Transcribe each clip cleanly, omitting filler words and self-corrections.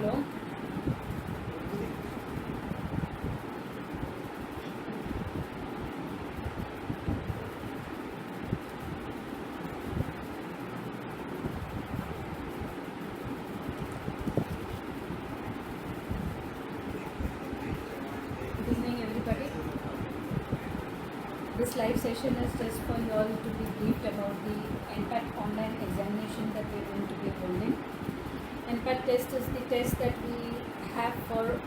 Hello. Good evening, everybody. This live session is just for you all to be briefed about the NPAT online examination that we're going to be holding. NPAT test is the test that we have for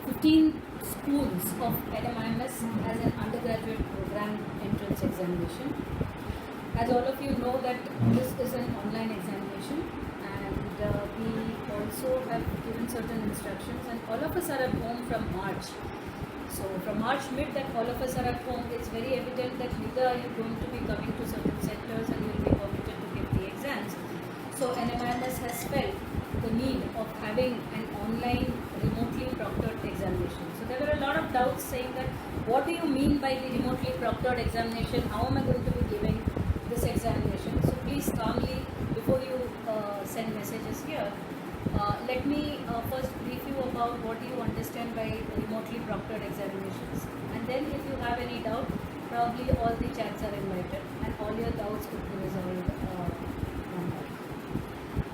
15 schools of NMIMS as an undergraduate program entrance examination. As all of you know that this is an online examination, and we also have given certain instructions, and all of us are at home from March. So from March mid that all of us are at home, it's very evident that neither are you going to be coming to certain centers and you will be permitted to give the exams. So NMIMS has felt the need of having an online remotely proctored examination. So there were a lot of doubts saying that what do you mean by the remotely proctored examination? How am I going to be giving this examination? So please calmly, before you send messages here, let me first brief you about what you understand by remotely proctored examinations, and then if you have any doubt, probably all the chats are invited and all your doubts could be resolved on that.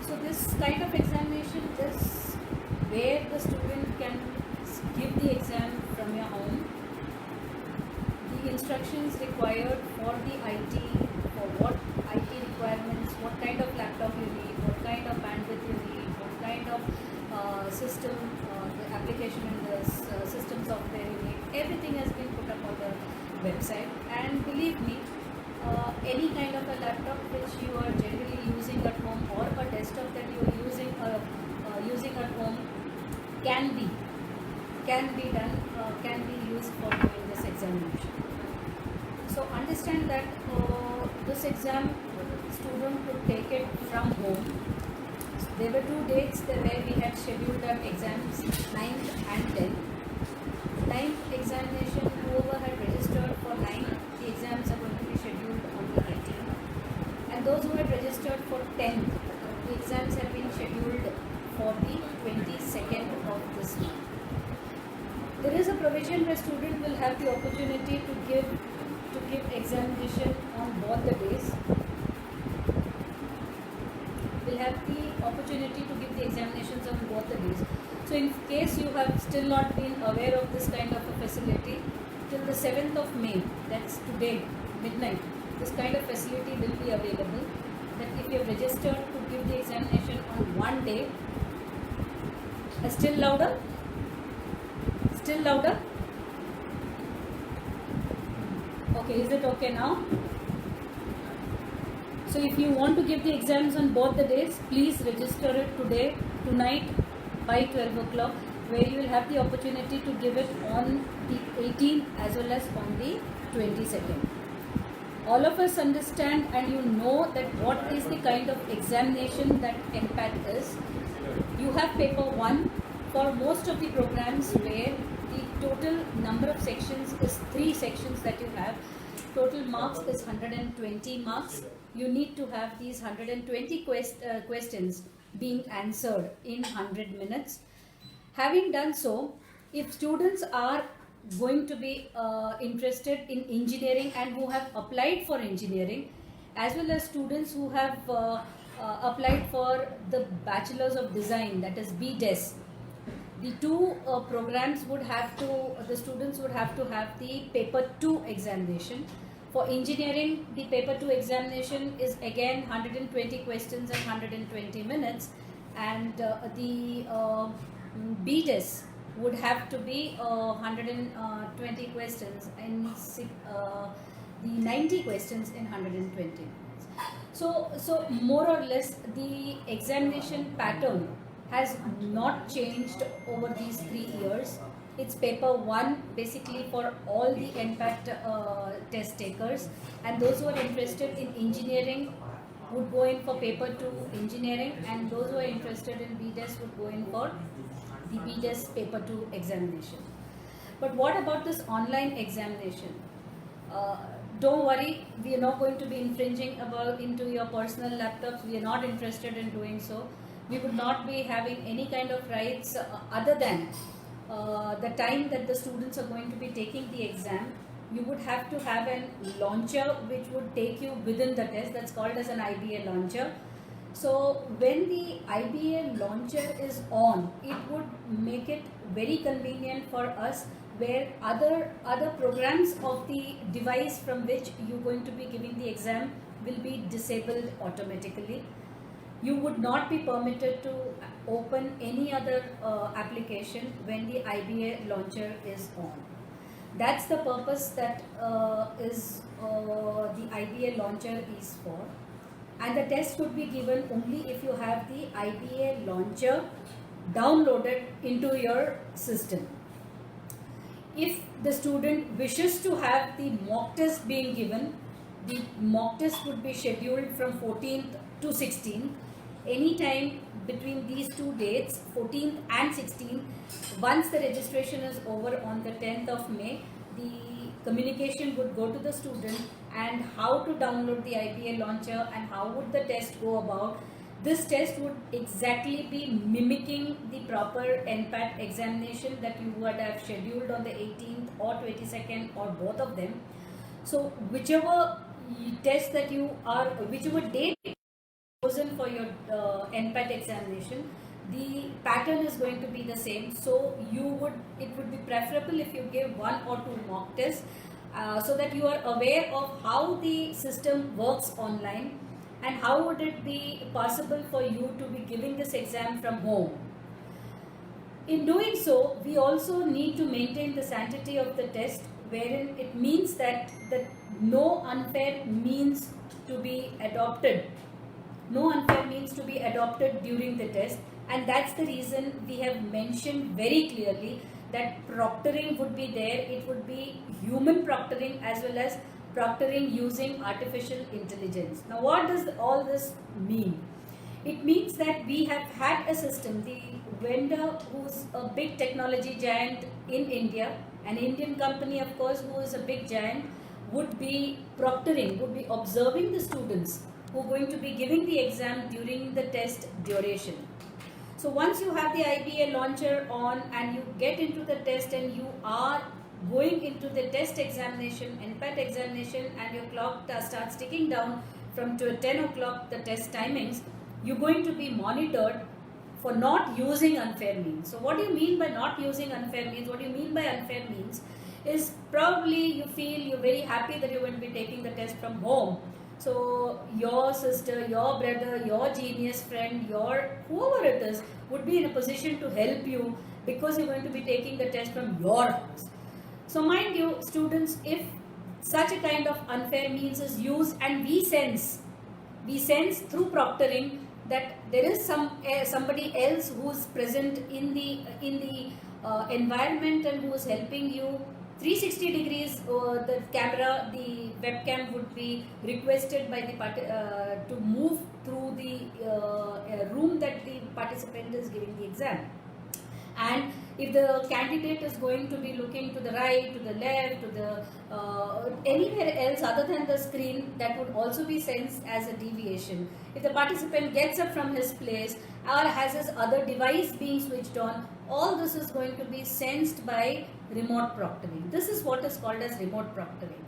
So this kind of examination is where the student can give the exam from your home. The instructions required for the IT, for what IT requirements, what kind of laptop you need, what kind of bandwidth you need, what kind of system, the application and the system software you need, everything has been put up on the website. And believe me, any kind of a laptop which you are generally using at home or a desktop that you are using at home can be used for doing this examination. So understand that this exam student could take it from home. There were 2 dates where we had scheduled our exams, 9th and 10th. 9th examination, whoever had registered for 9th, the exams are going to be scheduled on the 18th. And those who had registered for 10th, the exams have been scheduled for the 22nd of this month. There is a provision where student will have the opportunity to give examination on both the days. Will have the opportunity to give the examinations on both the days. So in case you have still not been aware of this kind of a facility, till the 7th of May, that's today, midnight, this kind of facility will be available, that if you have registered to give the examination on one day. Still louder? Still louder? Okay, is it okay now? So if you want to give the exams on both the days, please register it tonight by 12 o'clock, where you will have the opportunity to give it on the 18th as well as on the 22nd. All of us understand and you know that what is the kind of examination that NPAT is. You have paper 1 for most of the programs where the total number of sections is 3 sections that you have. Total marks is 120 marks. You need to have these 120 questions being answered in 100 minutes. Having done so, if students are going to be interested in engineering and who have applied for engineering, as well as students who have applied for the Bachelor's of Design, that is BDES, the 2 programs would have to, the students would have to have the paper 2 examination. For engineering, the paper 2 examination is again 120 questions and 120 minutes, and the BDES would have to be 120 questions and the 90 questions in 120 minutes. So more or less the examination pattern has not changed over these 3 years. It's paper 1 basically for all the NPAT test takers, and those who are interested in engineering would go in for paper 2 engineering, and those who are interested in BDES would go in for the BDES paper 2 examination. But what about this online examination? Don't worry, we are not going to be infringing into your personal laptops. We are not interested in doing so. We would not be having any kind of rights other than the time that the students are going to be taking the exam. You would have to have a launcher which would take you within the test. That's called as an IBA launcher. So when the IBA launcher is on, it would make it very convenient for us, where other programs of the device from which you're going to be giving the exam will be disabled automatically. You would not be permitted to open any other application when the IBA launcher is on. That's the purpose that the IBA launcher is for. And the test could be given only if you have the IBA launcher downloaded into your system. If the student wishes to have the mock test being given, the mock test would be scheduled from 14th to 16th. Anytime between these two dates, 14th and 16th, once the registration is over on the 10th of May, the communication would go to the student and how to download the IBA launcher and how would the test go about. This test would exactly be mimicking the proper NPAT examination that you would have scheduled on the 18th or 22nd or both of them. So whichever test that you are, whichever date chosen for your NPAT examination, the pattern is going to be the same. So it would be preferable if you give 1 or 2 mock tests so that you are aware of how the system works online and how would it be possible for you to be giving this exam from home. In doing so, we also need to maintain the sanctity of the test, wherein it means that no unfair means to be adopted. No unfair means to be adopted during the test, and that's the reason we have mentioned very clearly that proctoring would be there. It would be human proctoring as well as proctoring using artificial intelligence. Now, what does all this mean? It means that we have had a system, the vendor who's a big technology giant in India, an Indian company of course who is a big giant, would be proctoring, would be observing the students who are going to be giving the exam during the test duration. So once you have the IBA launcher on and you get into the test and you are going into the test examination, NPAT examination, and your clock starts ticking down from 10 o'clock, the test timings, you're going to be monitored for not using unfair means. So what do you mean by not using unfair means? What do you mean by unfair means is probably you feel you're very happy that you're going to be taking the test from home. So your sister, your brother, your genius friend, your whoever it is would be in a position to help you because you're going to be taking the test from your house. So mind you, students, if such a kind of unfair means is used and we sense through proctoring that there is somebody else who is present in the environment and who is helping you 360 degrees, the camera, the webcam would be requested by the to move through the room that the participant is giving the exam. And if the candidate is going to be looking to the right, to the left, to the anywhere else other than the screen, that would also be sensed as a deviation. If the participant gets up from his place or has his other device being switched on, all this is going to be sensed by remote proctoring. This is what is called as remote proctoring.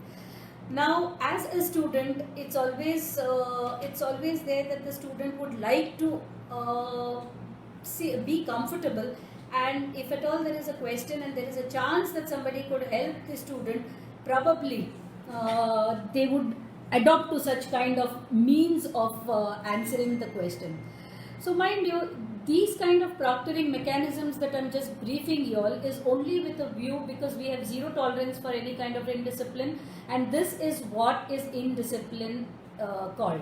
Now, as a student, it's always there that the student would like to be comfortable, and if at all there is a question and there is a chance that somebody could help the student, probably they would adopt to such kind of means of answering the question. So mind you, these kind of proctoring mechanisms that I'm just briefing you all is only with a view because we have zero tolerance for any kind of indiscipline, and this is what is indiscipline called.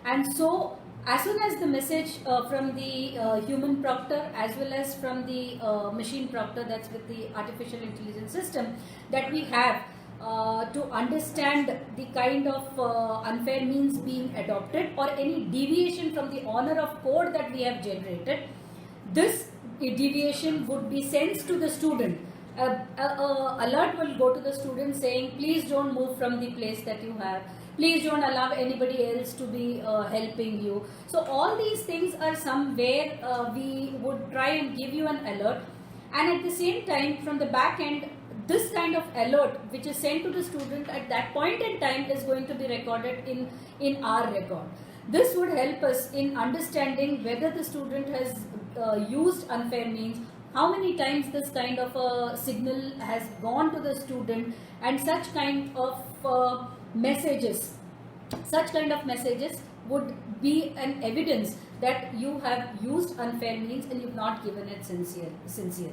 And so as soon as the message from the human proctor as well as from the machine proctor, that's with the artificial intelligence system that we have to understand the kind of unfair means being adopted or any deviation from the honor of code that we have generated, this deviation would be sent to the student. Alert will go to the student saying, please don't move from the place that you have. Please don't allow anybody else to be helping you. So all these things are somewhere we would try and give you an alert, and at the same time from the back end, this kind of alert which is sent to the student at that point in time is going to be recorded in our record. This would help us in understanding whether the student has used unfair means, how many times this kind of a signal has gone to the student, and such kind of messages would be an evidence that you have used unfair means and you've not given it sincerely.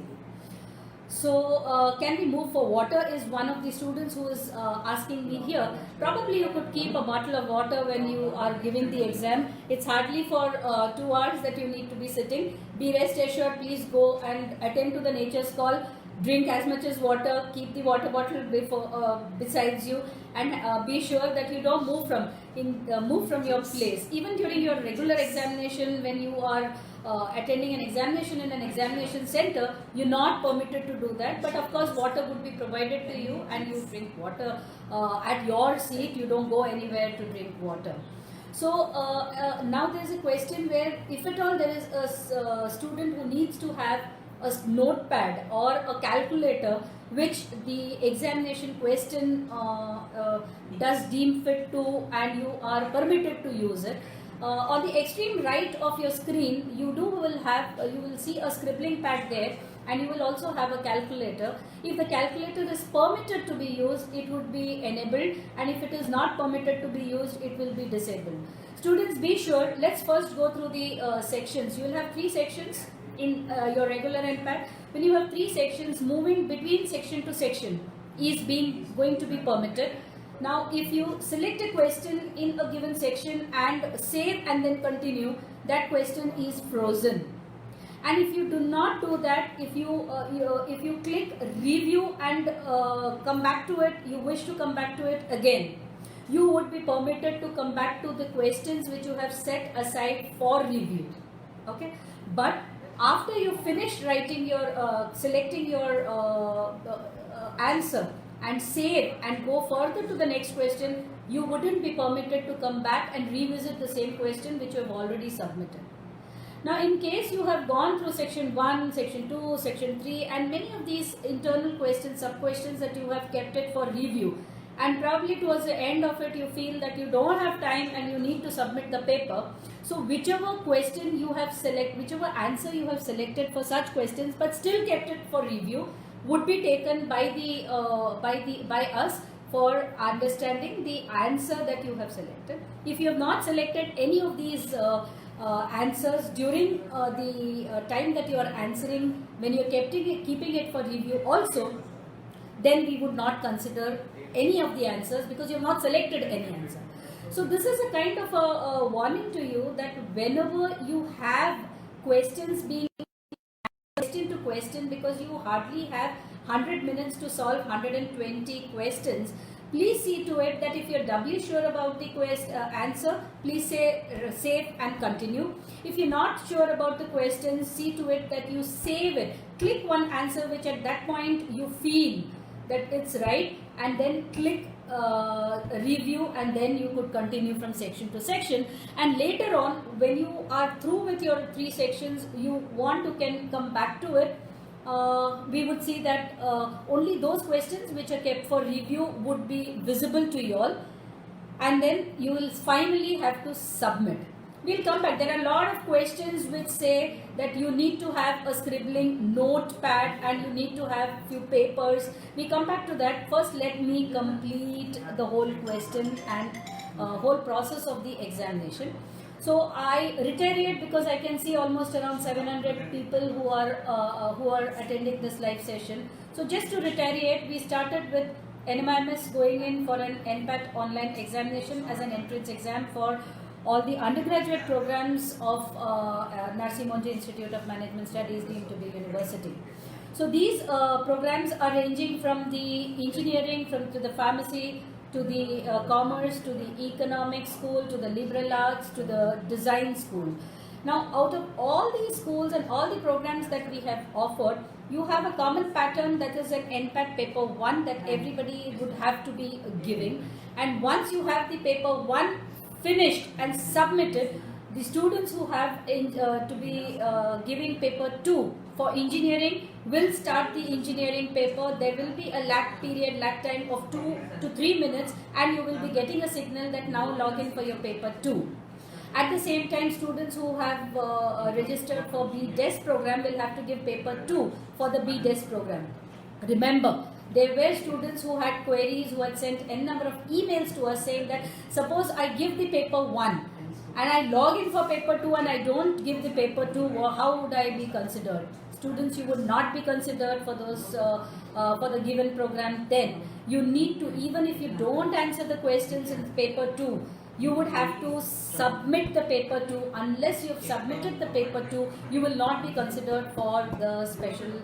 So can we move for water is one of the students who is asking me here. Probably you could keep a bottle of water when you are giving the exam. It's hardly for 2 hours that you need to be sitting. Be rest assured, please go and attend to the nature's call. Drink as much as water, keep the water bottle besides you, and be sure that you don't move from your place. Even during your regular examination, when you are attending an examination in an examination center, you're not permitted to do that, but of course water would be provided to you and you drink water at your seat. You don't go anywhere to drink water. So now there is a question where if at all there is a student who needs to have a notepad or a calculator which the examination question does deem fit to, and you are permitted to use it. On the extreme right of your screen, you will see a scribbling pad there, and you will also have a calculator. If the calculator is permitted to be used, it would be enabled, and if it is not permitted to be used, it will be disabled. Students, be sure, let's first go through the sections. You will have 3 sections in your regular NPAT. When you have 3 sections, moving between section to section is going to be permitted. Now, if you select a question in a given section and save and then continue, that question is frozen. And if you do not do that, if you click review and come back to it, you wish to come back to it again, you would be permitted to come back to the questions which you have set aside for review. Okay, but after you finish writing your selecting your answer and save and go further to the next question, you wouldn't be permitted to come back and revisit the same question which you have already submitted. Now, in case you have gone through section 1, section 2, section 3, and many of these internal questions, sub-questions that you have kept it for review, and probably towards the end of it you feel that you don't have time and you need to submit the paper. So whichever question you have whichever answer you have selected for such questions but still kept it for review would be taken by us for understanding the answer that you have selected. If you have not selected any of these answers during the time that you are answering, when you are keeping it for review also, then we would not consider any of the answers because you have not selected any answer. So this is a kind of a warning to you that whenever you have questions being question to question, because you hardly have 100 minutes to solve 120 questions, please see to it that if you're doubly sure about the answer, please say save and continue. If you're not sure about the question, see to it that you save it. Click one answer which at that point you feel that it's right, and then click review, and then you could continue from section to section. And later on, when you are through with your 3 sections, you want to come back to it, we would see that only those questions which are kept for review would be visible to you all, and then you will finally have to submit. We'll come back. There are a lot of questions which say that you need to have a scribbling notepad and you need to have few papers. We come back to that. First, let me complete the whole question and whole process of the examination. So I reiterate, because I can see almost around 700 people who are attending this live session. So just to reiterate, we started with NMIMS going in for an NPAT online examination as an entrance exam for all the undergraduate programs of Narsee Monjee Institute of Management Studies deemed to be university. So these programs are ranging from the engineering, to the pharmacy, to the commerce, to the economics school, to the liberal arts, to the design school. Now, out of all these schools and all the programs that we have offered, you have a common pattern, that is an NPAT paper 1 that everybody would have to be giving. And once you have the paper 1 finished and submitted, the students who have to be giving paper 2 for engineering will start the engineering paper. There will be a lag time of 2 to 3 minutes, and you will be getting a signal that now log in for your paper 2. At the same time, students who have registered for BDES program will have to give paper 2 for the BDES program. Remember, there were students who had queries, who had sent n number of emails to us saying that suppose I give the paper 1 and I log in for paper 2 and I don't give the paper 2, how would I be considered? Students, you would not be considered for those for the given program. Then you need to, even if you don't answer the questions in paper 2, you would have to submit the paper 2. Unless you have submitted the paper 2, you will not be considered for the special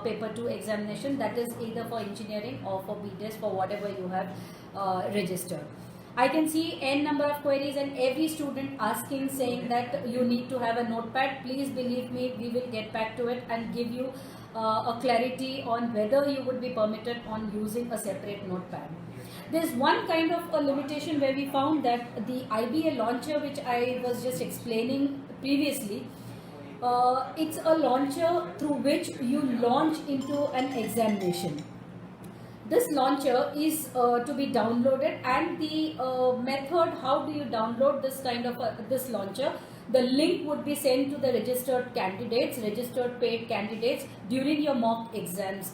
paper 2 examination, that is either for engineering or for BTES, for whatever you have registered. I can see n number of queries and every student asking, saying that you need to have a notepad. Please believe me, we will get back to it and give you a clarity on whether you would be permitted on using a separate notepad. There's one kind of a limitation where we found that the IBA launcher, which I was just explaining previously, it's a launcher through which you launch into an examination. This launcher is to be downloaded, and the method how do you download this kind of this launcher, the link would be sent to the registered candidates, registered paid candidates during your mock exams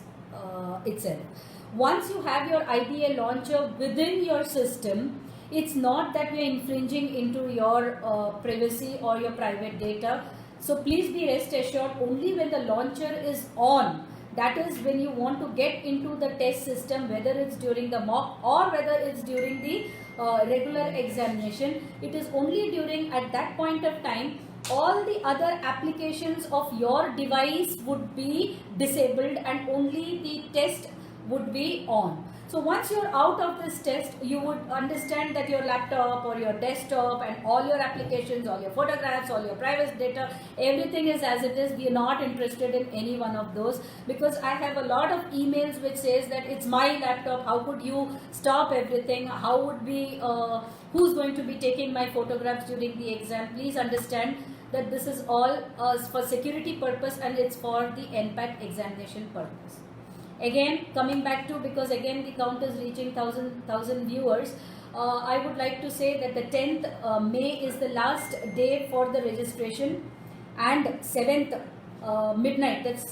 itself. Once you have your IBA launcher within your system, it's not that we are infringing into your privacy or your private data. So please be rest assured, only when the launcher is on, that is when you want to get into the test system, whether it's during the mock or whether it's during the regular examination, it is only during at that point of time all the other applications of your device would be disabled and only the test would be on. So once you're out of this test, you would understand that your laptop or your desktop and all your applications, all your photographs, all your private data, everything is as it is. We are not interested in any one of those, because I have a lot of emails which says that it's my laptop, how could you stop everything, how would we, who's going to be taking my photographs during the exam. Please understand that this is all for security purpose and it's for the NPAT examination purpose. Again, coming back to, because again the count is reaching 1,000 viewers, I would like to say that the 10th May is the last day for the registration, and 7th midnight, that's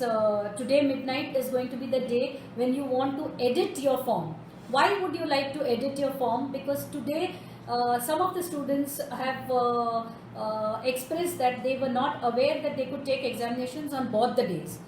today midnight, is going to be the day when you want to edit your form. Why would you like to edit your form? Because today some of the students have expressed that they were not aware that they could take examinations on both the days.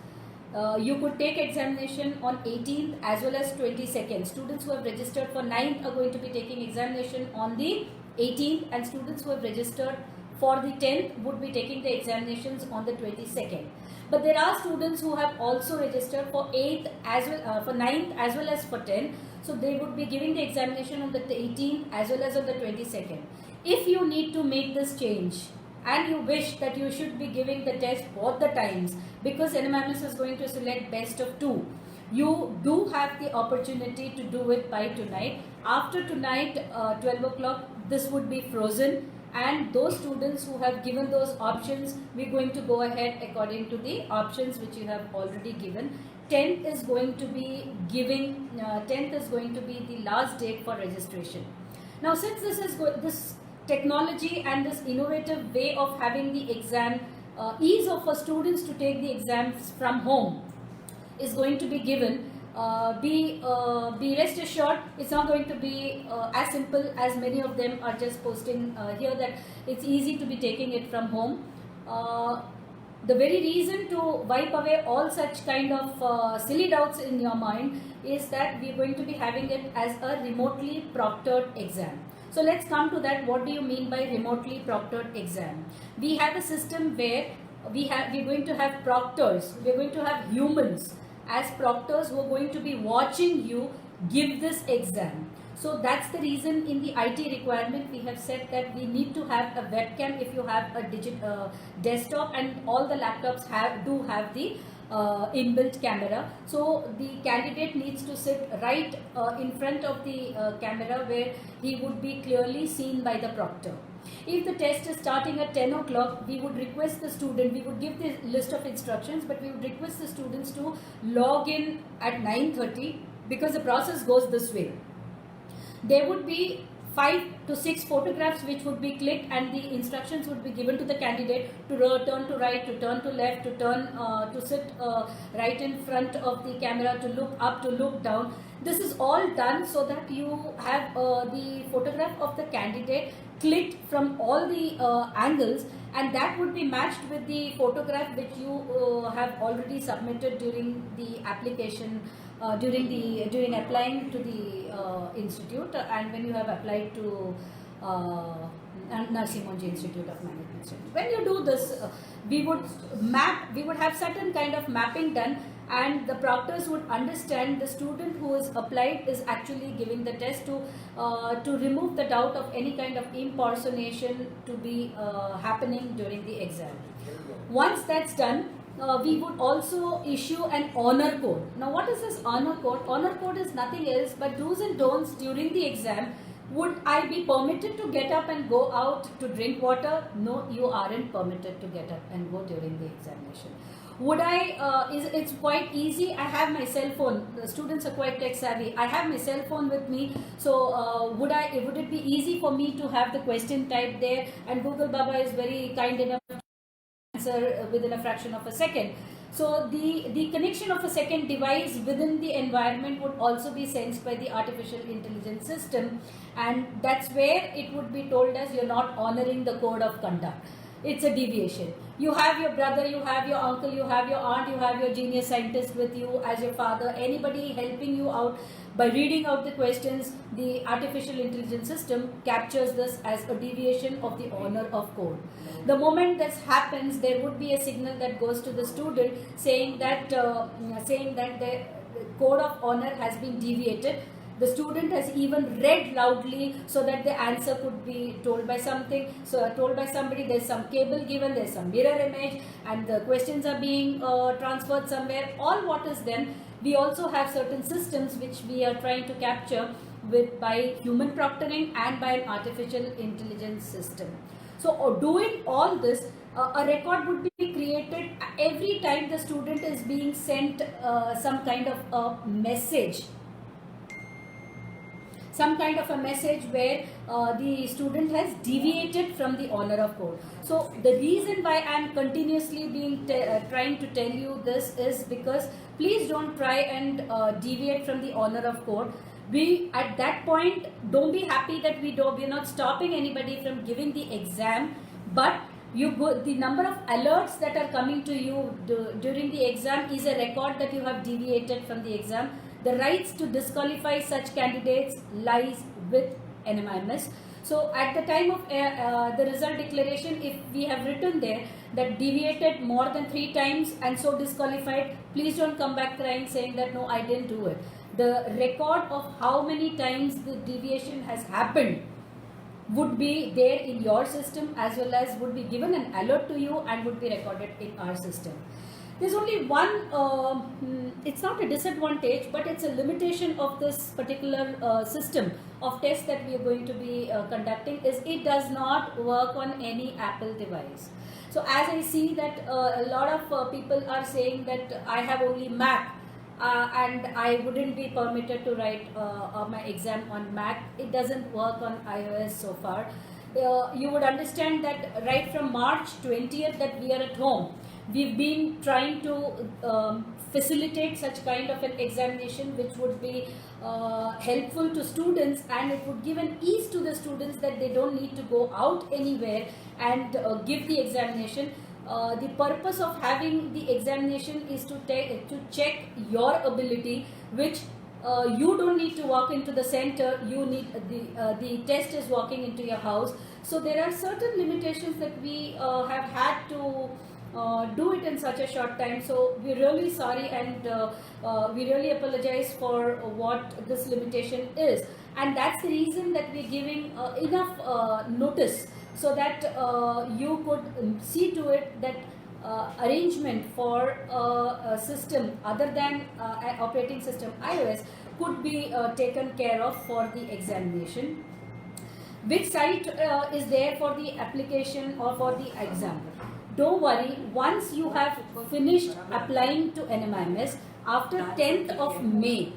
You could take examination on 18th as well as 22nd. Students who have registered for 9th are going to be taking examination on the 18th, and students who have registered for the 10th would be taking the examinations on the 22nd. But there are students who have also registered for 8th as well, for 9th as well as for 10th. So they would be giving the examination on the 18th as well as on the 22nd. If you need to make this change, and you wish that you should be giving the test both the times, because NMIMS is going to select best of 2, you do have the opportunity to do it by tonight. After tonight, 12 o'clock, this would be frozen, and those students who have given those options, we're going to go ahead according to the options which you have already given. 10th is going to be giving, 10th is going to be the last date for registration. Now, since this is this technology and this innovative way of having the exam, ease of for students to take the exams from home is going to be given. Be rest assured, it's not going to be as simple as many of them are just posting here, that it's easy to be taking it from home. The very reason to wipe away all such kind of silly doubts in your mind is that we're going to be having it as a remotely proctored exam. So let's come to that. What do you mean by remotely proctored exam? We have a system where we're going to have proctors, we're going to have humans as proctors who are going to be watching you give this exam. So that's the reason in the IT requirement we have said that we need to have a webcam if you have a desktop, and all the laptops do have the inbuilt camera. So the candidate needs to sit right in front of the camera, where he would be clearly seen by the proctor. If the test is starting at 10 o'clock, we would request the student, we would give the list of instructions, but we would request the students to log in at 9:30, because the process goes this way. There would be 5 to 6 photographs which would be clicked, and the instructions would be given to the candidate to turn to right, to turn to left, to turn to sit right in front of the camera, to look up, to look down. This is all done so that you have the photograph of the candidate clicked from all the angles, and that would be matched with the photograph which you have already submitted during the application, during applying to the institute, and when you have applied to Narsee Monjee Institute of Management. When you do this, we would have certain kind of mapping done, and the proctors would understand the student who is applied is actually giving the test, to remove the doubt of any kind of impersonation to be happening during the exam. Once that's done, we would also issue an honor code. Now, what is this honor code? Honor code is nothing else but do's and don'ts during the exam. Would I be permitted to get up and go out to drink water? No, you aren't permitted to get up and go during the examination. Would I, it's quite easy. I have my cell phone. The students are quite tech savvy. I have my cell phone with me. So would it be easy for me to have the question typed there? And Google Baba is very kind enough to answer within a fraction of a second. So the connection of a second device within the environment would also be sensed by the artificial intelligence system, and that's where it would be told as you're not honoring the code of conduct. It's a deviation. You have your brother, you have your uncle, you have your aunt, you have your genius scientist with you as your father, anybody helping you out. By reading out the questions, the artificial intelligence system captures this as a deviation of the honor of code. The moment this happens, there would be a signal that goes to the student saying that the code of honor has been deviated. The student has even read loudly so that the answer could be told by somebody. There's some cable given, there's some mirror image, and the questions are being transferred somewhere. All what is then, we also have certain systems which we are trying to capture by human proctoring and by an artificial intelligence system. So doing all this, a record would be created every time the student is being sent some kind of a message. Some kind of a message where the student has deviated from the honor of code. So the reason why I am continuously trying to tell you this is because please don't try and deviate from the honor of code. We at that point don't be happy that we're not stopping anybody from giving the exam, but the number of alerts that are coming to you during the exam is a record that you have deviated from the exam. The rights to disqualify such candidates lies with NMIMS. So at the time of the result declaration, if we have written there that deviated more than 3 times and so disqualified, please don't come back crying saying that no, I didn't do it. The record of how many times the deviation has happened would be there in your system, as well as would be given an alert to you and would be recorded in our system. There's only one, it's not a disadvantage, but it's a limitation of this particular system of tests that we are going to be conducting, is it does not work on any Apple device. So as I see that a lot of people are saying that I have only Mac and I wouldn't be permitted to write my exam on Mac. It doesn't work on iOS so far. You would understand that right from March 20th that we are at home. We've been trying to facilitate such kind of an examination which would be helpful to students, and it would give an ease to the students that they don't need to go out anywhere and give the examination. The purpose of having the examination is to check your ability, which you don't need to walk into the center. You need the test is walking into your house. So there are certain limitations that we have had to do it in such a short time. So we're really sorry, and we really apologize for what this limitation is. and that's the reason that we're giving enough notice so that you could see to it that arrangement for a system other than operating system iOS could be taken care of for the examination. Which site is there for the application or for the exam? Don't worry, once you have finished applying to NMIMS, after 10th of May,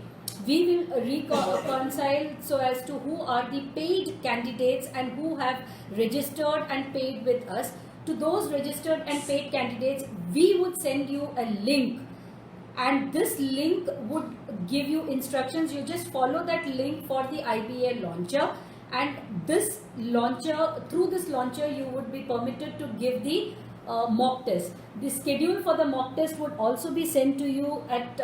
we will reconcile so as to who are the paid candidates and who have registered and paid with us. To those registered and paid candidates, we would send you a link, and this link would give you instructions. You just follow that link for the IBA launcher, and this launcher, through this launcher, you would be permitted to give the mock test. The schedule for the mock test would also be sent to you at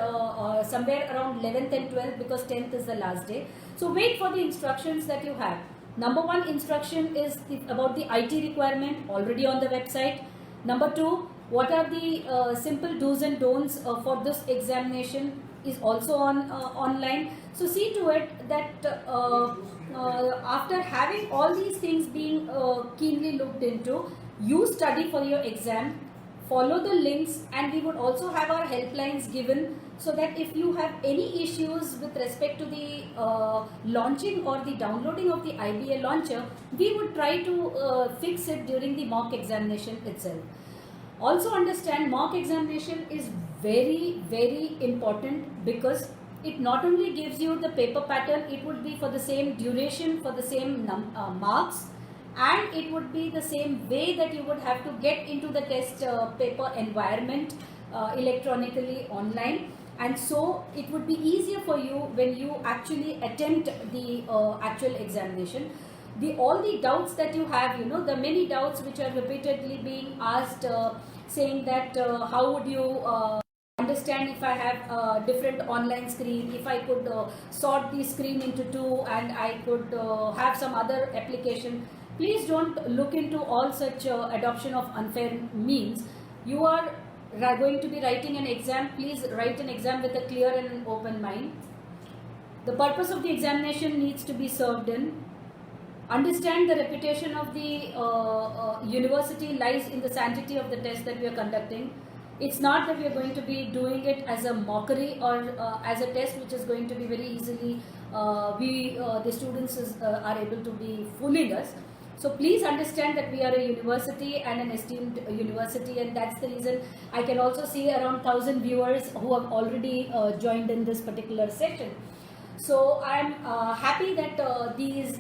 somewhere around 11th and 12th, because 10th is the last day. So wait for the instructions that you have. Number one instruction is about the IT requirement, already on the website. Number two, what are the simple do's and don'ts for this examination, is also on online. So see to it that after having all these things being keenly looked into, you study for your exam, follow the links, and we would also have our helplines given, so that if you have any issues with respect to the launching or the downloading of the IBA launcher, we would try to fix it during the mock examination itself. Also understand, mock examination is very, very important, because it not only gives you the paper pattern, it would be for the same duration, for the same marks, and it would be the same way that you would have to get into the test paper environment electronically online. And so it would be easier for you when you actually attempt the actual examination. All the doubts that you have, the many doubts which are repeatedly being asked, saying that how would you understand if I have a different online screen, if I could sort the screen into two and I could have some other application. Please don't look into all such adoption of unfair means. You are going to be writing an exam. Please write an exam with a clear and an open mind. The purpose of the examination needs to be served in. Understand the reputation of the university lies in the sanctity of the test that we are conducting. It's not that we are going to be doing it as a mockery or as a test which is going to be very easily, the students are able to be fooling us. So please understand that we are a university and an esteemed university, and that's the reason I can also see around 1,000 viewers who have already joined in this particular session. So I'm happy that these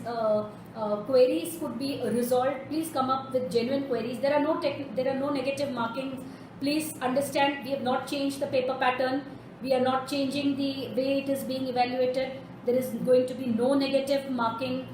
queries could be resolved. Please come up with genuine queries. There are no negative markings. Please understand, we have not changed the paper pattern. We are not changing the way it is being evaluated. There is going to be no negative marking.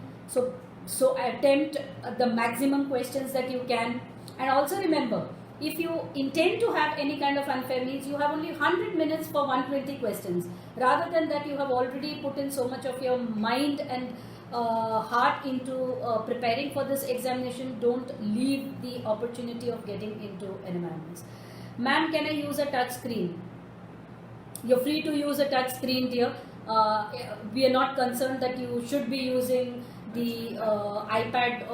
So attempt the maximum questions that you can. And also remember, if you intend to have any kind of unfair means, you have only 100 minutes for 120 questions. Rather than that, you have already put in so much of your mind and heart into preparing for this examination. Don't leave the opportunity of getting into environments. Ma'am, can I use a touch screen? You're free to use a touch screen, dear. We are not concerned that you should be using the iPad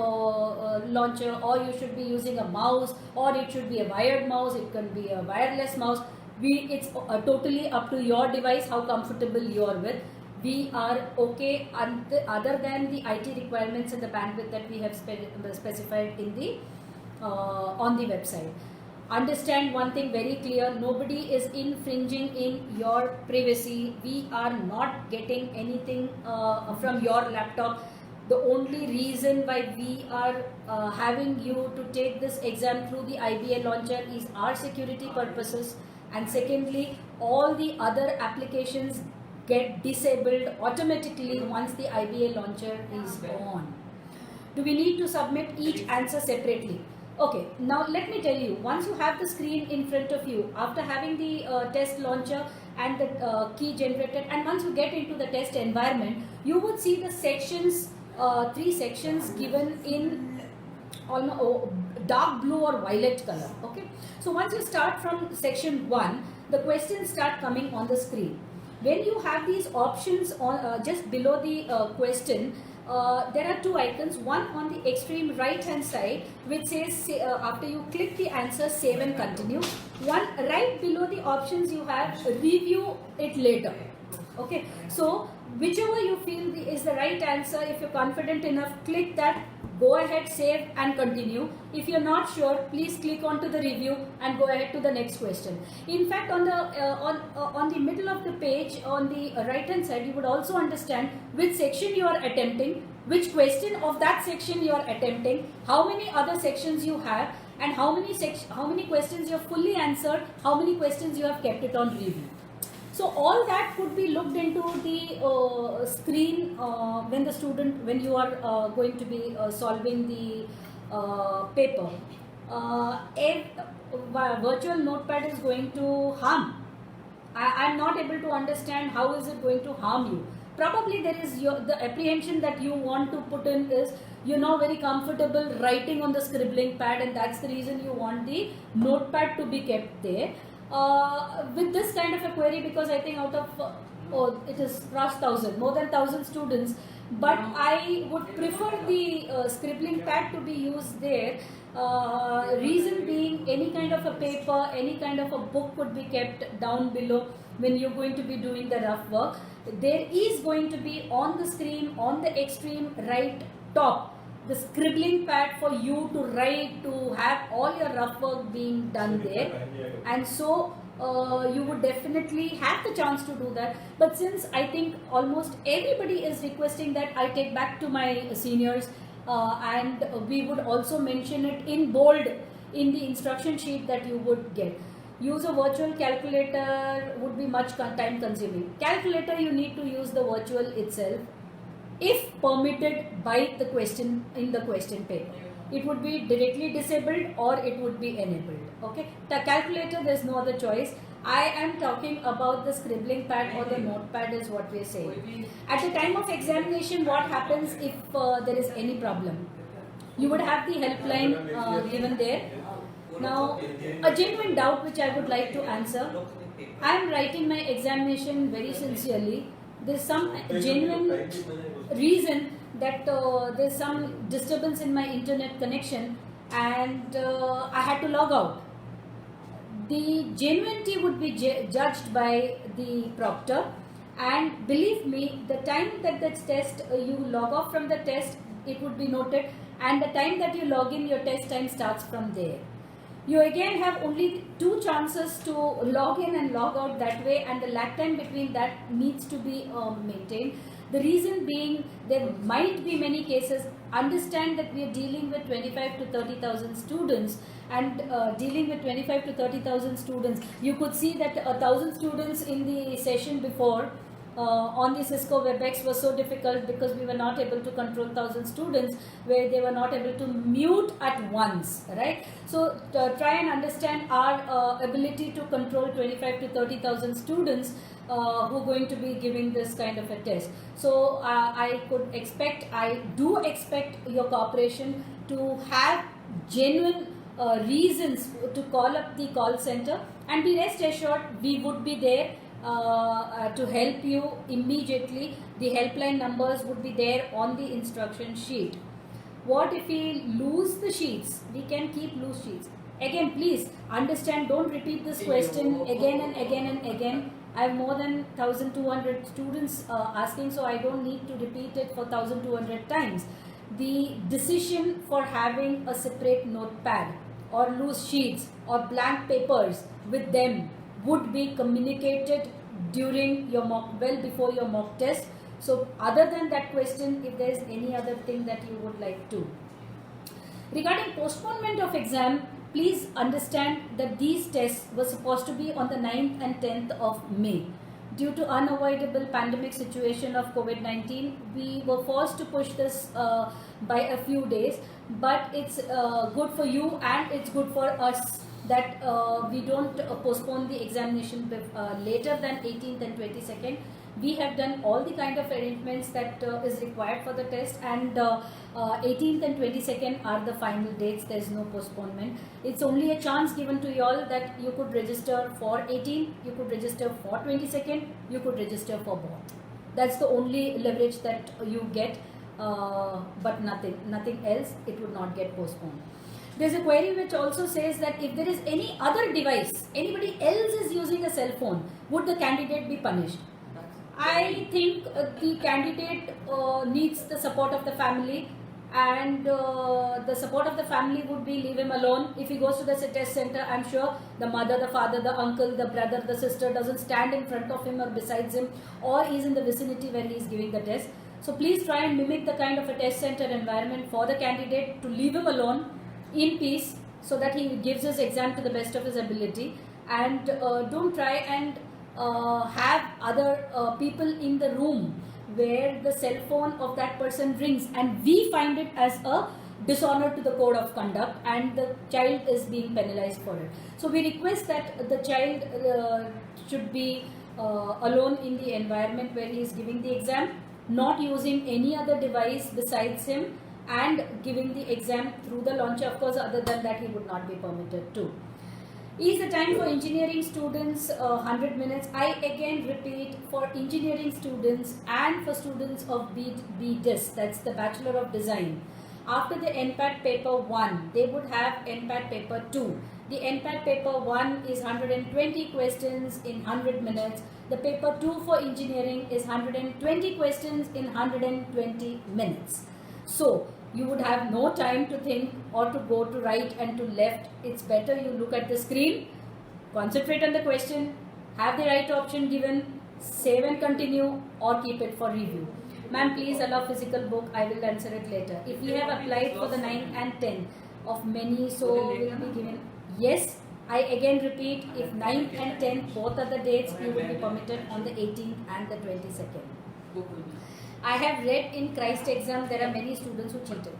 launcher, or you should be using a mouse, or it should be a wired mouse, it can be a wireless mouse. It's totally up to your device, how comfortable you are with. We are okay other than the IT requirements and the bandwidth that we have specified in the on the website. Understand one thing very clear, nobody is infringing in your privacy. We are not getting anything from your laptop. The only reason why we are having you to take this exam through the IBA launcher is our security purposes, and secondly, all the other applications get disabled automatically once the IBA launcher is on. Do we need to submit each answer separately? Okay, now let me tell you, once you have the screen in front of you, after having the test launcher and the key generated, and once you get into the test environment, you would see the sections, 3 sections given in almost dark blue or violet color. Okay, so once you start from section 1, the questions start coming on the screen. When you have these options on just below the question, there are two icons, one on the extreme right hand side which says after you click the answer, save and continue. One right below the options you have review it later. Okay, so whichever you feel is the right answer, if you're confident enough, click that, go ahead, save and continue. If you're not sure, please click onto the review and go ahead to the next question. In fact, on the middle of the page on the right hand side, you would also understand which section you are attempting, which question of that section you are attempting, how many other sections you have, and how many questions you have fully answered, how many questions you have kept it on review. So all that could be looked into the screen when you are going to be solving the paper. If virtual notepad is going to harm, I am not able to understand how is it going to harm you. Probably there is the apprehension that you want to put in is you're not very comfortable writing on the scribbling pad, and that's the reason you want the notepad to be kept there. With this kind of a query, because I think out of it is crossed 1,000, more than 1,000 students, but I would prefer the scribbling pad to be used there. Reason being, any kind of a paper, any kind of a book could be kept down below when you're going to be doing the rough work. There is going to be on the screen, on the extreme right top, the scribbling pad for you to write, to have all your rough work being done there, and so you would definitely have the chance to do that. But since I think almost everybody is requesting that I take back to my seniors, and we would also mention it in bold in the instruction sheet that you would get. Use a virtual calculator would be much time consuming. Calculator, you need to use the virtual itself if permitted by the question in the question paper. It would be directly disabled or it would be enabled. Okay, the calculator, there's no other choice. I am talking about the scribbling pad or the notepad is what we are saying. At the time of examination, what happens if there is any problem? You would have the helpline given there. Now, a genuine doubt which I would like to answer. I am writing my examination very sincerely. There's some genuine reason that there's some disturbance in my internet connection and I had to log out. The genuinity would be judged by the proctor, and believe me, the time that this test you log off from the test, it would be noted, and the time that you log in, your test time starts from there. You again have only 2 chances to log in and log out that way, and the lag time between that needs to be maintained. The reason being, there might be many cases. Understand that we are dealing with 25 to 30,000 students, and dealing with 25 to 30,000 students, you could see that 1,000 students in the session before on the Cisco WebEx was so difficult because we were not able to control 1,000 students where they were not able to mute at once, right? So try and understand our ability to control 25 to 30,000 students who are going to be giving this kind of a test. So I do expect your cooperation to have genuine reasons to call up the call center, and be rest assured we would be there to help you immediately. The helpline numbers would be there on the instruction sheet. What if we lose the sheets? We can keep loose sheets. Again, please understand, don't repeat this question again and again and again. I have more than 1,200 students asking, so I don't need to repeat it for 1,200 times. The decision for having a separate notepad or loose sheets or blank papers with them would be communicated during your well before your mock test. So other than that question, if there is any other thing that you would like to. Regarding postponement of exam, please understand that these tests were supposed to be on the 9th and 10th of May. Due to unavoidable pandemic situation of COVID-19, we were forced to push this by a few days, but it's good for you and it's good for us that we don't postpone the examination later than 18th and 22nd. We have done all the kind of arrangements that is required for the test, and 18th and 22nd are the final dates. There is no postponement. It's only a chance given to you all that you could register for 18th, you could register for 22nd, you could register for both. That's the only leverage that you get, but nothing else. It would not get postponed. There's a query which also says that if there is any other device, anybody else is using a cell phone, would the candidate be punished? I think the candidate needs the support of the family, and the support of the family would be leave him alone. If he goes to the test center, I'm sure the mother, the father, the uncle, the brother, the sister doesn't stand in front of him or besides him, or is in the vicinity where he is giving the test. So please try and mimic the kind of a test center environment for the candidate, to leave him alone in peace, so that he gives his exam to the best of his ability, and don't try and have other people in the room where the cell phone of that person rings, and we find it as a dishonor to the code of conduct, and the child is being penalized for it. So we request that the child should be alone in the environment where he is giving the exam, not using any other device besides him, and giving the exam through the launcher. Of course, other than that, he would not be permitted to. Is the time for engineering students 100 minutes? I again repeat, for engineering students and for students of BDIS, that's the Bachelor of Design, after the NPAT paper 1, they would have NPAT paper 2. The NPAT paper 1 is 120 questions in 100 minutes. The paper 2 for engineering is 120 questions in 120 minutes. So you would have no time to think or to go to right and to left. It's better you look at the screen, concentrate on the question, have the right option given, save and continue, or keep it for review. Ma'am, please allow physical book. I will answer it later. If we have applied for the 9 and 10 of many, so will be given. Yes, I again repeat, if 9 and 10 both are the dates, you will be permitted on the 18th and the 22nd. I have read in Christ exam there are many students who cheated.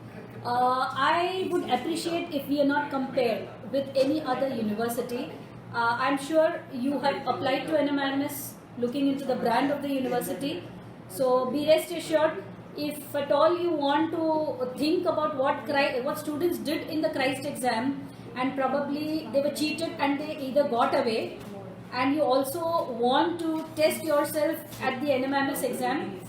I would appreciate if we are not compared with any other university. I'm sure you have applied to NMIMS looking into the brand of the university. So be rest assured, if at all you want to think about what students did in the Christ exam, and probably they were cheated and they either got away, and you also want to test yourself at the NMIMS exam,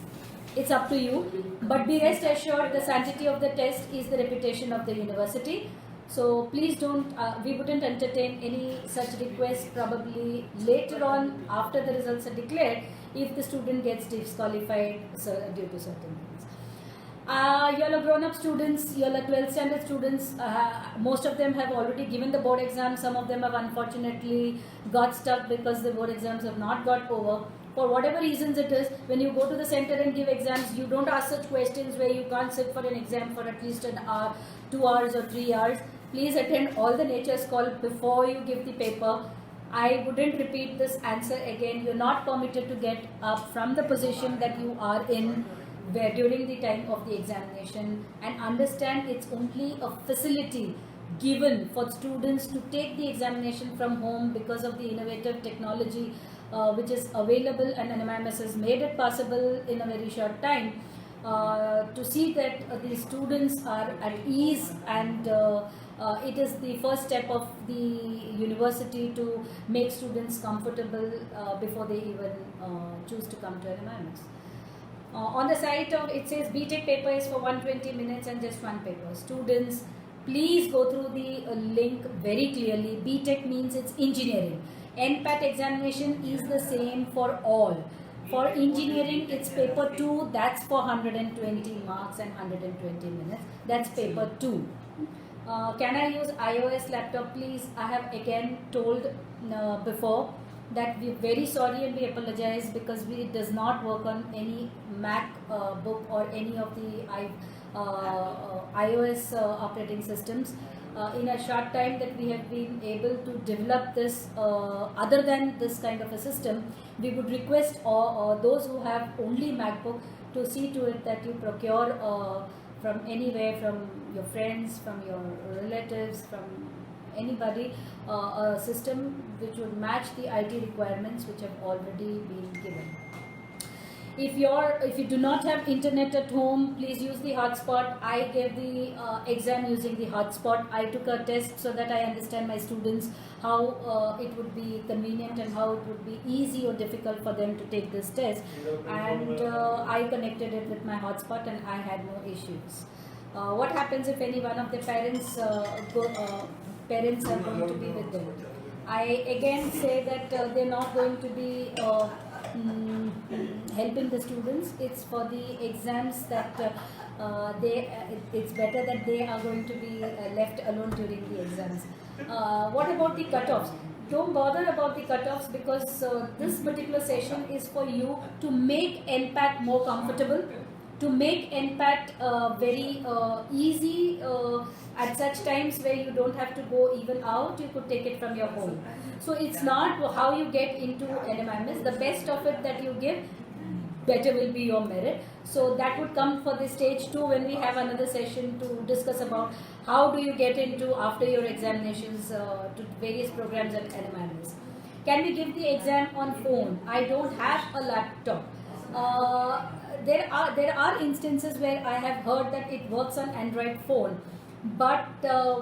it's up to you. But be rest assured, the sanctity of the test is the reputation of the university. So please don't, we wouldn't entertain any such request probably later on after the results are declared, if the student gets disqualified due to certain things. You all are grown-up students, you all are 12th standard students. Most of them have already given the board exam. Some of them have unfortunately got stuck because the board exams have not got over. For whatever reasons it is, when you go to the center and give exams, you don't ask such questions where you can't sit for an exam for at least an hour, 2 hours or 3 hours. Please attend all the nature's call before you give the paper. I wouldn't repeat this answer again. You're not permitted to get up from the position that you are in where during the time of the examination, and understand it's only a facility given for students to take the examination from home because of the innovative technology which is available, and NMIMS has made it possible in a very short time to see that the students are at ease, and it is the first step of the university to make students comfortable before they even choose to come to NMIMS. On the site of it says BTech paper is for 120 minutes and just one paper. Students, please go through the link very clearly. BTech means it's engineering. NPAT examination is the same for all. For engineering, it's paper 2, that's for 120 marks and 120 minutes. That's paper 2. Can I use iOS laptop, please? I have again told before that we're very sorry and we apologize because it does not work on any Mac book or any of the iOS operating systems. In a short time that we have been able to develop this, other than this kind of a system, we would request those who have only MacBook to see to it that you procure from anywhere, from your friends, from your relatives, from anybody, a system which would match the IT requirements which have already been given. If you do not have internet at home, please use the hotspot. I gave the exam using the hotspot. I took a test so that I understand my students, how it would be convenient and how it would be easy or difficult for them to take this test. And I connected it with my hotspot and I had no issues. What happens if any one of the parents parents are going to be with them? I again say that they're not going to be helping the students. It's for the exams that it's better that they are going to be left alone during the exams. What about the cutoffs? Don't bother about the cutoffs, because this particular session is for you to make NPAT more comfortable, to make NPAT very easy at such times where you don't have to go even out. You could take it from your home. So it's not how you get into NMIMS. The best of it that you give, better will be your merit. So that would come for the stage 2 when we have another session to discuss about how do you get into after your examinations to various programs at NMIMS. Can we give the exam on phone? I don't have a laptop. There are instances where I have heard that it works on Android phone, but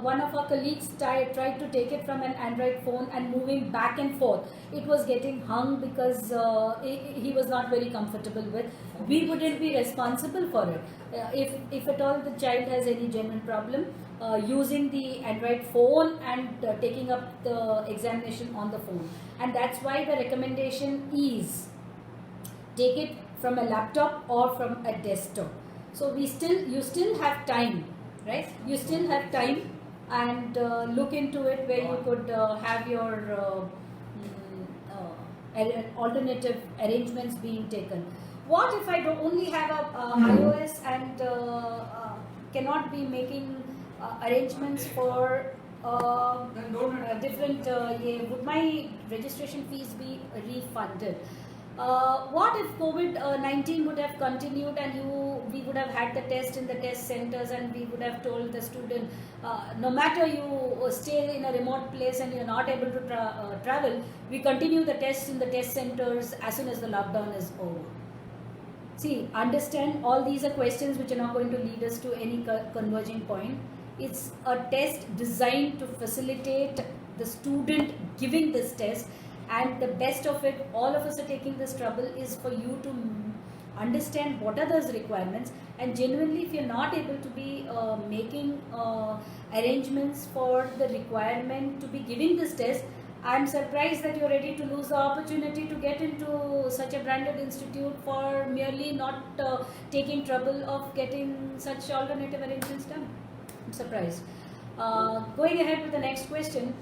one of our colleagues tried to take it from an Android phone, and moving back and forth, it was getting hung because he was not very comfortable with. We wouldn't be responsible for it. If at all the child has any genuine problem, using the Android phone and taking up the examination on the phone. And that's why the recommendation is take it from a laptop or from a desktop. So you still have time, right? You still have time, and look into it where you could have your alternative arrangements being taken. What if I don't only have a iOS and cannot be making arrangements for different, would my registration fees be refunded? What if COVID-19 would have continued and we would have had the test in the test centers, and we would have told the student, no matter you stay in a remote place and you're not able to travel, we continue the tests in the test centers as soon as the lockdown is over. See, understand, all these are questions which are not going to lead us to any converging point. It's a test designed to facilitate the student giving this test. And the best of it, all of us are taking this trouble, is for you to understand what are those requirements. And genuinely, if you're not able to be making arrangements for the requirement to be giving this test, I'm surprised that you're ready to lose the opportunity to get into such a branded institute for merely not taking trouble of getting such alternative arrangements done. I'm surprised. Going ahead with the next question.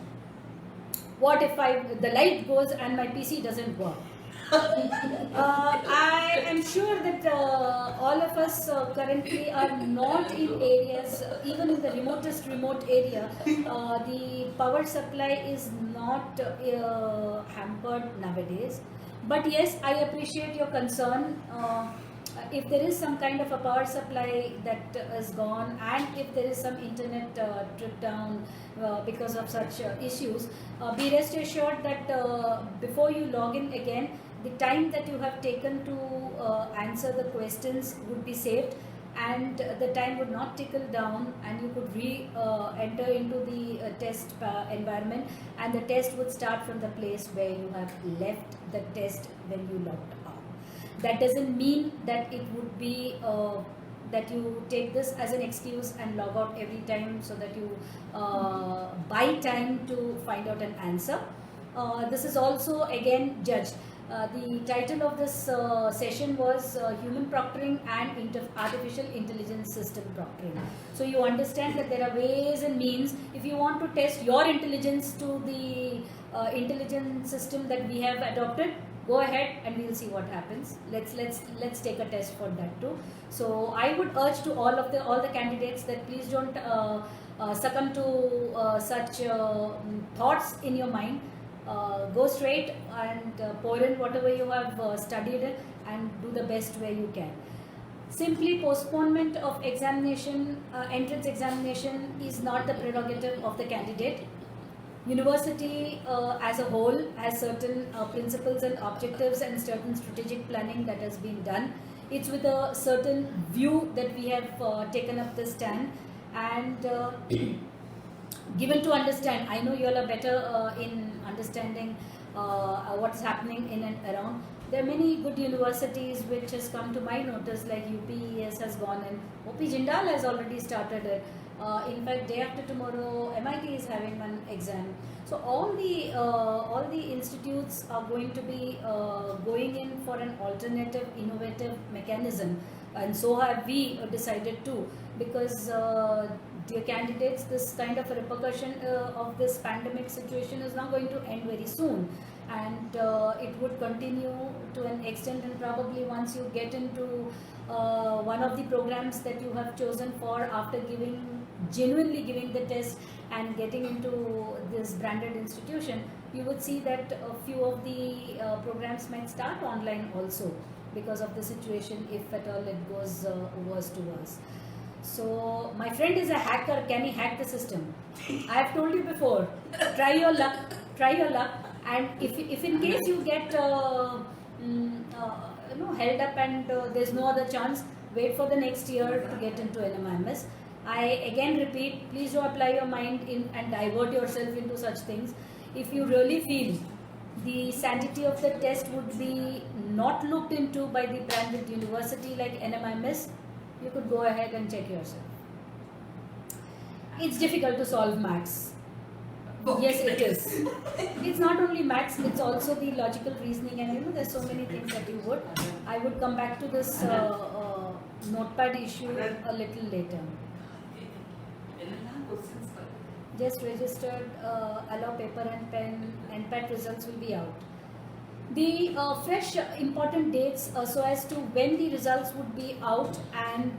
What if the light goes and my PC doesn't work? I am sure that all of us currently are not in areas, even in the remotest remote area, the power supply is not hampered nowadays. But yes, I appreciate your concern. If there is some kind of a power supply that is gone, and if there is some internet trip down because of such issues, be rest assured that before you log in again, the time that you have taken to answer the questions would be saved, and the time would not tickle down, and you could enter into the test environment, and the test would start from the place where you have left the test when you logged out. That doesn't mean that it would be that you take this as an excuse and log out every time so that you buy time to find out an answer. This is also again judged. The title of this session was Human Proctoring and Artificial Intelligence System Proctoring. So you understand that there are ways and means. If you want to test your intelligence to the intelligence system that we have adopted, go ahead and we'll see what happens. Let's take a test for that too. So I would urge to all the candidates that please don't succumb to such thoughts in your mind. Go straight and pour in whatever you have studied and do the best where you can. Simply postponement of examination, entrance examination is not the prerogative of the candidate. University as a whole has certain principles and objectives and certain strategic planning that has been done. It's with a certain view that we have taken up this stand, and given to understand. I know you all are better in understanding what's happening in and around. There are many good universities which has come to my notice, like UPES has gone, and OP Jindal has already started it. In fact, day after tomorrow, MIT is having one exam. So all the institutes are going to be going in for an alternative, innovative mechanism, and so have we decided to, because dear candidates, this kind of a repercussion of this pandemic situation is now going to end very soon, and it would continue to an extent, and probably once you get into one of the programs that you have chosen for, after genuinely giving the test and getting into this branded institution, you would see that a few of the programs might start online also, because of the situation, if at all it goes worse to worse. So my friend is a hacker. Can he hack the system? I have told you before. Try your luck. Try your luck. And if in case you get held up and there's no other chance, wait for the next year to get into NMIMS. I again repeat, please do apply your mind in and divert yourself into such things. If you really feel the sanctity of the test would be not looked into by the branded university like NMIMS, you could go ahead and check yourself. It's difficult to solve maths. Yes, it is. It's not only maths, it's also the logical reasoning, and there's so many things that you would. I would come back to this notepad issue a little later. Just registered, allow paper and pen, and NPAT results will be out. The fresh important dates so as to when the results would be out and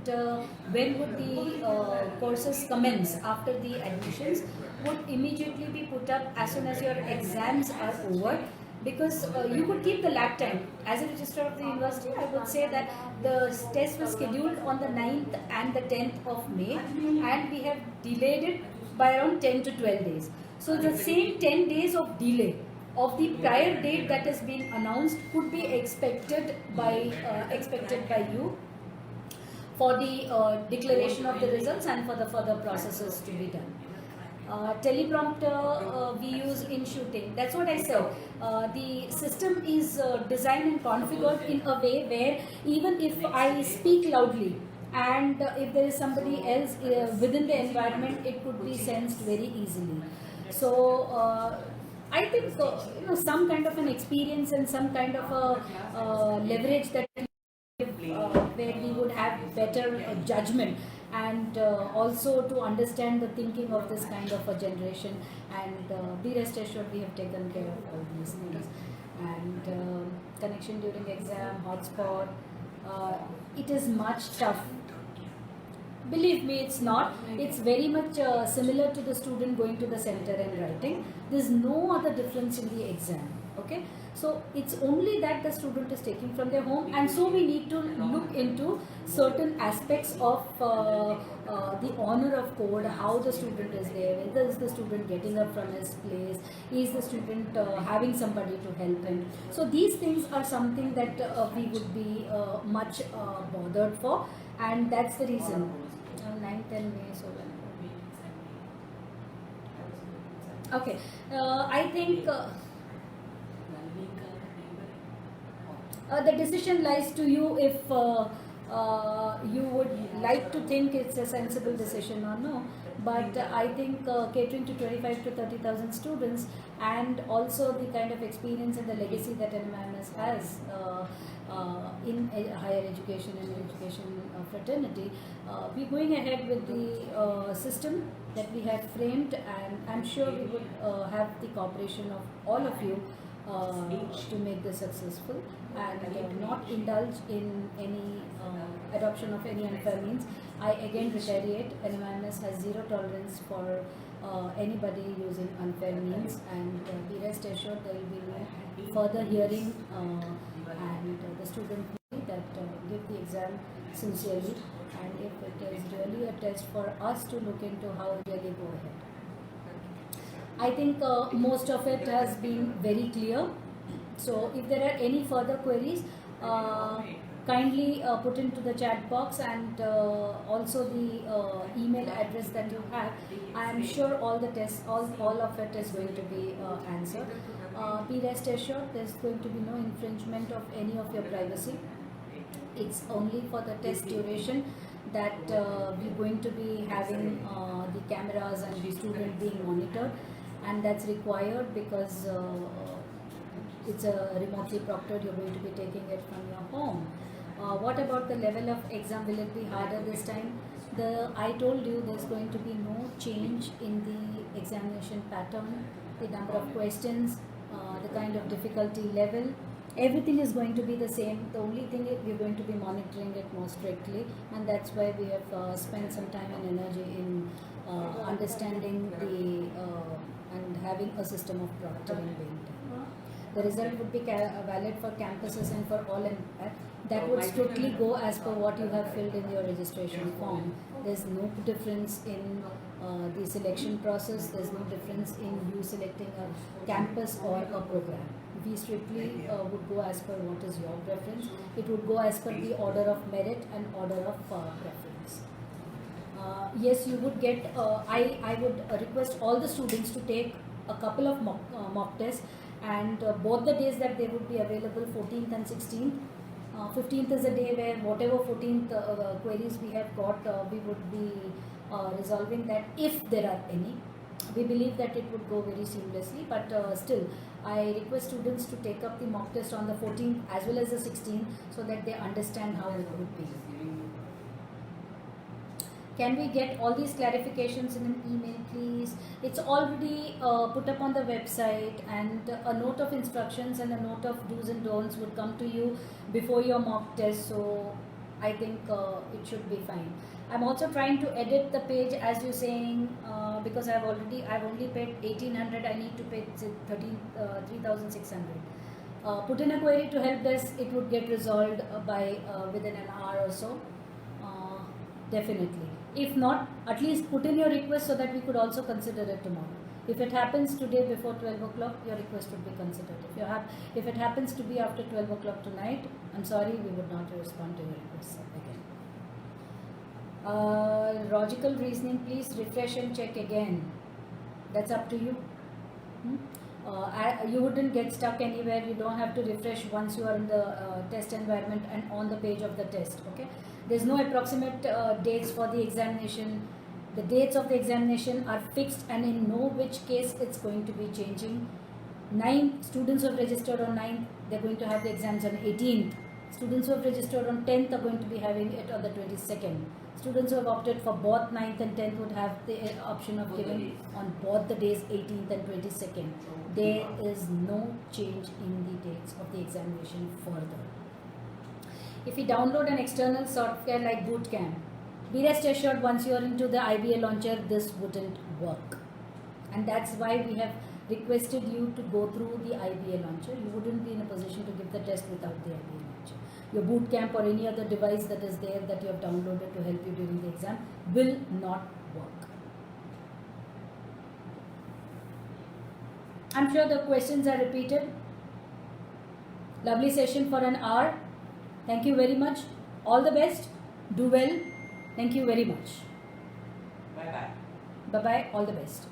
when would the courses commence after the admissions would immediately be put up as soon as your exams are over, because you could keep the lag time. As a registrar of the university, I would say that the test was scheduled on the 9th and the 10th of May, and we have delayed it by around 10 to 12 days. So the same 10 days of delay of the prior date that has been announced could be expected by you for the declaration of the results and for the further processes to be done. Teleprompter we use in shooting. That's what I said. The system is designed and configured in a way where even if I speak loudly and if there is somebody else within the environment, it could be sensed very easily. So I think some kind of an experience and some kind of a leverage that where we would have better judgment and also to understand the thinking of this kind of a generation, and be rest assured we have taken care of all these things. And connection during exam, hotspot, it is much tough. Believe me, it's not. It's very much similar to the student going to the center and writing. There's no other difference in the exam. Okay, so it's only that the student is taking from their home, and so we need to look into certain aspects of the honor of code, how the student is there, whether is the student getting up from his place, is the student having somebody to help him. So these things are something that we would be much bothered for, and that's the reason. 9th and May, so when? Okay, I think the decision lies to you if you would like to think it's a sensible decision or no. But I think catering to 25 to 30,000 students, and also the kind of experience and the legacy that NMIMS has in higher education and education fraternity, we're going ahead with the system that we have framed, and I'm sure we would have the cooperation of all of you to make this successful, and not indulge in any adoption of any unfair means. I again reiterate, NMIMS has zero tolerance for anybody using unfair means, and be rest assured there will be no further hearing, and the student that give the exam sincerely, and if it is really a test for us to look into how really go ahead. I think most of it has been very clear. So if there are any further queries, kindly put into the chat box, and also the email address that you have. I am sure all the tests, all of it is going to be answered. Be rest assured, there's going to be no infringement of any of your privacy. It's only for the test duration that we're going to be having the cameras and the student being monitored, and that's required because it's a remotely proctored. You're going to be taking it from your home. What about the level of exam? Will it be harder this time? I told you there's going to be no change in the examination pattern, the number of questions, the kind of difficulty level. Everything is going to be the same. The only thing is we're going to be monitoring it more strictly, and that's why we have spent some time and energy in understanding and having a system of proctoring being done. The result would be valid for campuses and for all, and that would strictly go as per what you have filled in your registration form. There's no difference in the selection process. There's no difference in you selecting a campus or a program. We strictly would go as per what is your preference. It would go as per the order of merit and order of preference. Yes, you would get, I would request all the students to take a couple of mock tests, and both the days that they would be available, 14th and 16th. 15th is a day where whatever 14th queries we have got, we would be resolving that if there are any. We believe that it would go very seamlessly, but still, I request students to take up the mock test on the 14th as well as the 16th, so that they understand how it would be. Can we get all these clarifications in an email, please? It's already put up on the website, and a note of instructions and a note of do's and don'ts would come to you before your mock test, so I think it should be fine. I'm also trying to edit the page as you're saying, because I've only paid 1,800. I need to pay 3,600. Put in a query to help desk. It would get resolved by within an hour or so. Definitely. If not, at least put in your request so that we could also consider it tomorrow. If it happens today before 12 o'clock, your request would be considered. If it happens to be after 12 o'clock tonight, I'm sorry, we would not respond to your request again. Logical reasoning, please refresh and check again. That's up to you. You wouldn't get stuck anywhere. You don't have to refresh once you are in the test environment and on the page of the test. Okay. There's no approximate dates for the examination. The dates of the examination are fixed, and in no which case it's going to be changing. 9 students who have registered on 9th, they're going to have the exams on 18th. Students who have registered on 10th are going to be having it on the 22nd. Students who have opted for both 9th and 10th would have the option of giving on both the days 18th and 22nd. There is no change in the dates of the examination further. If we download an external software like Bootcamp, be rest assured once you are into the IBA launcher, this wouldn't work. And that's why we have requested you to go through the IBA launcher. You wouldn't be in a position to give the test without the IBA launcher. Your Bootcamp or any other device that is there that you have downloaded to help you during the exam will not work. I'm sure the questions are repeated. Lovely session for an hour. Thank you very much. All the best. Do well. Thank you very much. Bye-bye. Bye-bye. All the best.